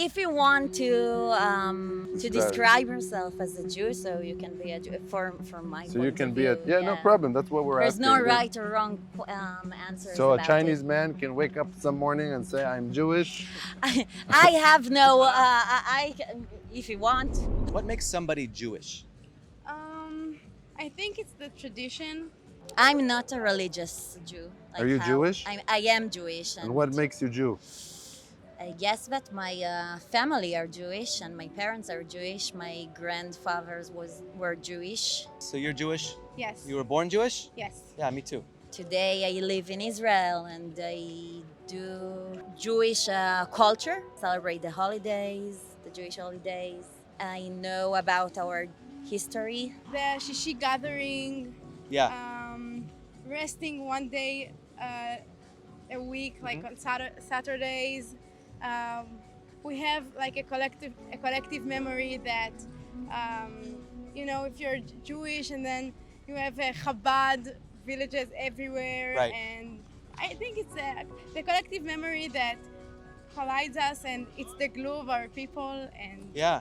If you want to describe yourself as a Jew, so you can be a Jew. For my So point you can of be view, a no problem. That's what we're There's asking. no right or wrong answers. So a about Chinese it. man can wake up some morning and say, "I'm Jewish." I have no. If you want. What makes somebody Jewish? I think it's the tradition. I'm not a religious Jew. Are you Jewish? I am Jewish. And what makes you Jew? I guess that my family are Jewish and my parents are Jewish. My grandfathers were Jewish. So you're Jewish? Yes. You were born Jewish? Yes. Yeah, me too. Today I live in Israel and I do Jewish culture, celebrate the holidays, the Jewish holidays. I know about our history. The shishi gathering. Yeah. Resting one day a week, like on Saturdays. We have like a collective memory that if you're Jewish and then you have Chabad villages everywhere, Right. and I think it's the collective memory that collides us, and it's the glue of our people. And Yeah.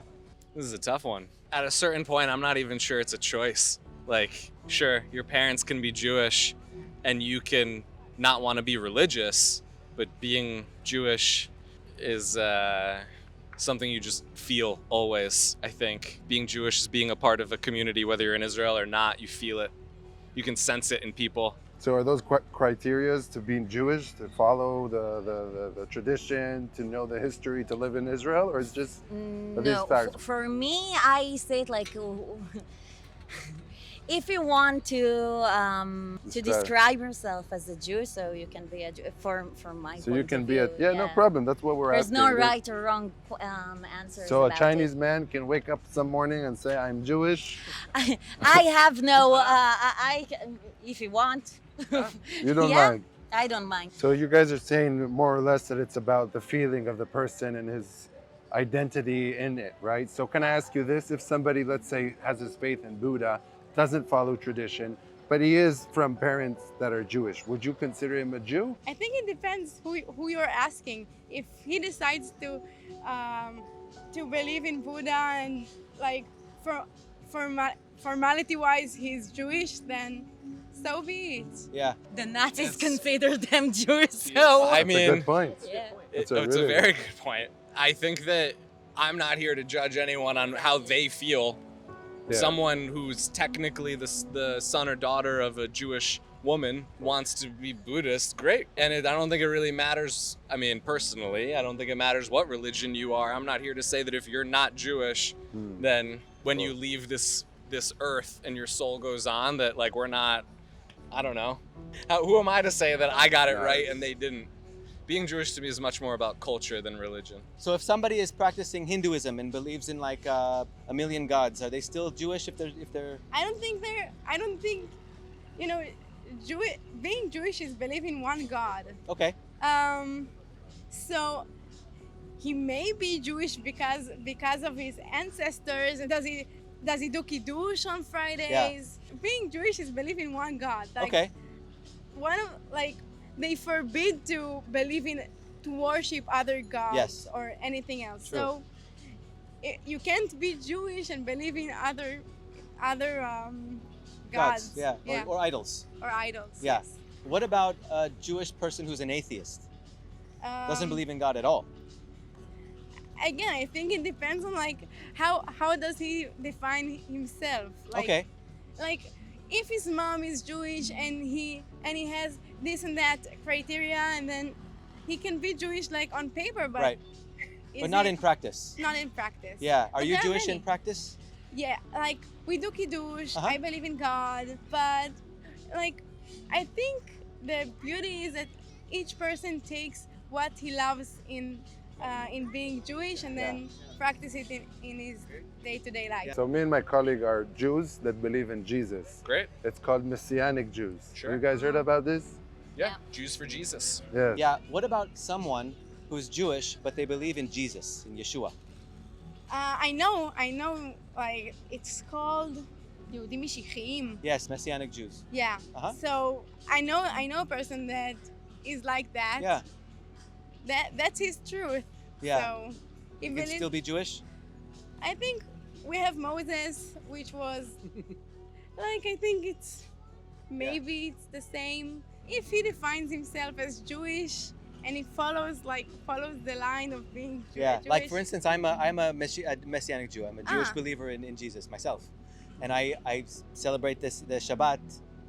This is a tough one. At a certain point, I'm not even sure it's a choice. Like, sure, your parents can be Jewish and you can not want to be religious, but being Jewish is something you just feel always, I think. Being Jewish is being a part of a community, whether you're in Israel or not, you feel it. You can sense it in people. So are those criterias to being Jewish, to follow the tradition, to know the history, to live in Israel, or is just these No, facts? for me, I say it like if you want to describe yourself as a Jew, so you can be a Jew. For my So point you can of be view, no problem. That's what we're There's asking. no right or wrong answers. So a about Chinese it. man can wake up some morning and say, "I'm Jewish." I have no. If you want. You don't Yeah, mind. I don't mind. So you guys are saying more or less that it's about the feeling of the person and his identity in it, right? So can I ask you this? If somebody, let's say, has his faith in Buddha, doesn't follow tradition, but he is from parents that are Jewish, would you consider him a Jew? I think it depends who you're asking. If he decides to believe in Buddha and like formality-wise he's Jewish, then so be it. Yeah. The Nazis considered them Jews, so. I That's a mean, good point. Yeah. That's it's really a very good point. I think that I'm not here to judge anyone on how they feel. Yeah. Someone who's technically the son or daughter of a Jewish woman wants to be Buddhist, great. And I don't think it really matters. I mean, personally, I don't think it matters what religion you are. I'm not here to say that if you're not Jewish, then when you leave this earth and your soul goes on, that like we're not, I don't know. Who am I to say that I got it right and they didn't? Being Jewish to me is much more about culture than religion. So if somebody is practicing Hinduism and believes in like a million gods, are they still Jewish if they're? I don't think being Jewish is believing one God. Okay. So he may be Jewish because of his ancestors. And does he do kiddush on Fridays? Yeah. Being Jewish is believing one God. Like, Okay. They forbid to worship other gods Yes. or anything else. True. So you can't be Jewish and believe in other gods. Yeah. Or idols. Or idols. Yeah. Yes. What about a Jewish person who's an atheist? Doesn't believe in God at all? Again, I think it depends on like how does he define himself. Like, Okay. Like if his mom is Jewish and he has this and that criteria, and then he can be Jewish like on paper, but Right. But not in practice. Not in practice. Yeah. Are But you there Jewish many. in practice? Yeah, like we do kiddush. Uh-huh. I believe in God, but like I think the beauty is that each person takes what he loves in being Jewish and then practice it in his day-to-day life. So me and my colleague are Jews that believe in Jesus. Great. It's called Messianic Jews. Sure. You guys heard about this? Yeah. Jews for Jesus. Yes. Yeah. What about someone who's Jewish but they believe in Jesus, in Yeshua? I know, like it's called Yehudim Mashiachim. Yes, Messianic Jews. Yeah. Uh-huh. So I know a person that is like that. Yeah. That's his truth. Yeah. So he You can believes. still be Jewish? I think we have Moses, which was like, I think it's maybe it's the same. If he defines himself as Jewish and he follows the line of being Jewish. Like for instance, I'm a Messianic Jew. I'm a Jewish Ah. believer in Jesus myself, and I celebrate the Shabbat,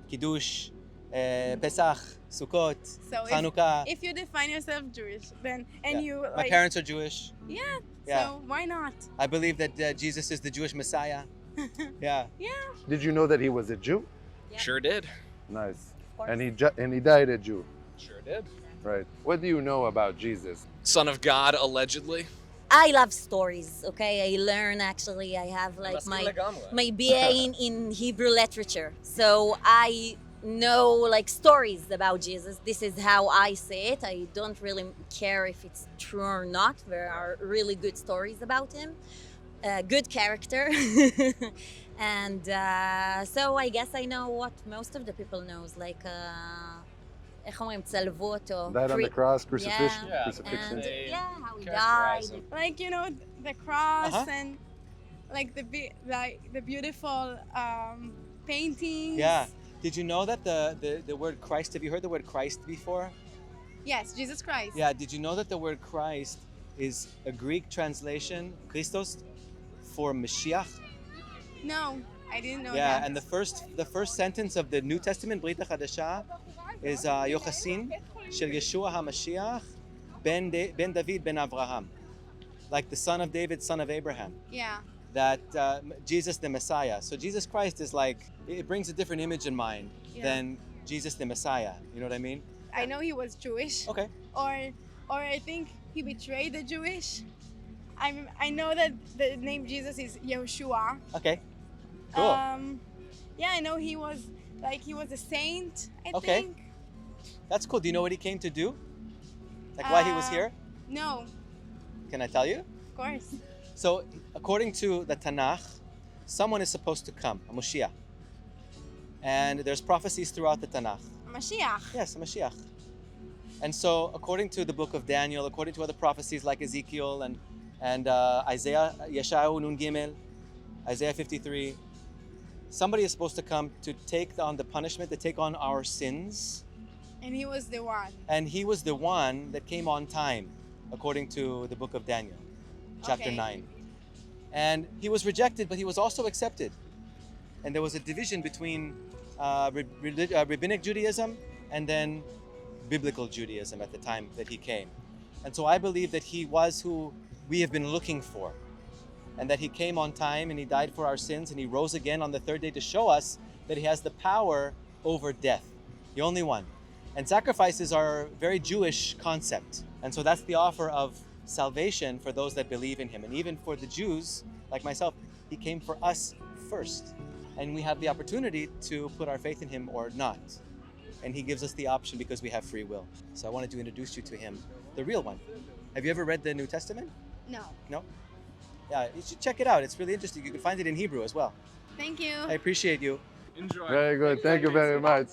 Kiddush, Pesach, Sukkot, So Chanukah. if you define yourself Jewish, then and Yeah. you My like parents are Jewish. yeah, Yeah. so why not? I believe that Jesus is the Jewish Messiah. Yeah. Did you know that he was a Jew? Yeah. Sure did. Nice. Of course. And he died a Jew. Sure did. Right. What do you know about Jesus? Son of God, allegedly. I love stories. Okay, I learn actually. I have like my BA in Hebrew literature, so I know like stories about Jesus. This is how I see it. I don't really care if it's true or not. There are really good stories about him, good character, and so I guess I know what most of the people knows. Like, איך אומרים, צלבו אותו. Died on the cross, crucifixion. Yeah. crucifixion. And They how he characterize died. him. Like the cross Uh-huh. and like the beautiful paintings. Yeah. Did you know that the word Christ? Have you heard the word Christ before? Yes, Jesus Christ. Yeah. Did you know that the word Christ is a Greek translation, Christos, for Mashiach? No, I didn't know Yeah, that. and the first sentence of the New Testament, Brit HaDasha, is Yochasin Shel Yeshua HaMashiach ben David ben Avraham, like the son of David, son of Abraham. Yeah. That Jesus the Messiah. So Jesus Christ is like, it brings a different image in mind Yeah. than Jesus the Messiah. You know what I mean? I know he was Jewish. Okay. Or I think he betrayed the Jewish. I know that the name Jesus is Yeshua. Okay. Cool. Yeah, I know he was a saint, I Okay. think. That's cool. Do you know what he came to do? Like why he was here? No, Can I tell you? of course. So, according to the Tanakh, someone is supposed to come, a Moshiach. And there's prophecies throughout the Tanakh. Mashiach. Yes, a Mashiach. And so, according to the book of Daniel, according to other prophecies like Ezekiel and Isaiah, Yeshayahu Nun Gimel, Isaiah 53, somebody is supposed to come to take on the punishment, to take on our sins. And he was the one. And he was the one that came on time, according to the book of Daniel, chapter Okay. 9. And he was rejected, but he was also accepted. And there was a division between rabbinic Judaism and then biblical Judaism at the time that he came. And so I believe that he was who we have been looking for, and that he came on time and he died for our sins and he rose again on the third day to show us that he has the power over death, the only one. And sacrifices are a very Jewish concept. And so that's the offer of salvation for those that believe in him. And even for the Jews, like myself, he came for us first. And we have the opportunity to put our faith in him or not. And he gives us the option because we have free will. So I wanted to introduce you to him, the real one. Have you ever read the New Testament? No. No? Yeah, you should check it out. It's really interesting. You can find it in Hebrew as well. Thank you. I appreciate you. Enjoy. Very good. Thank you very much.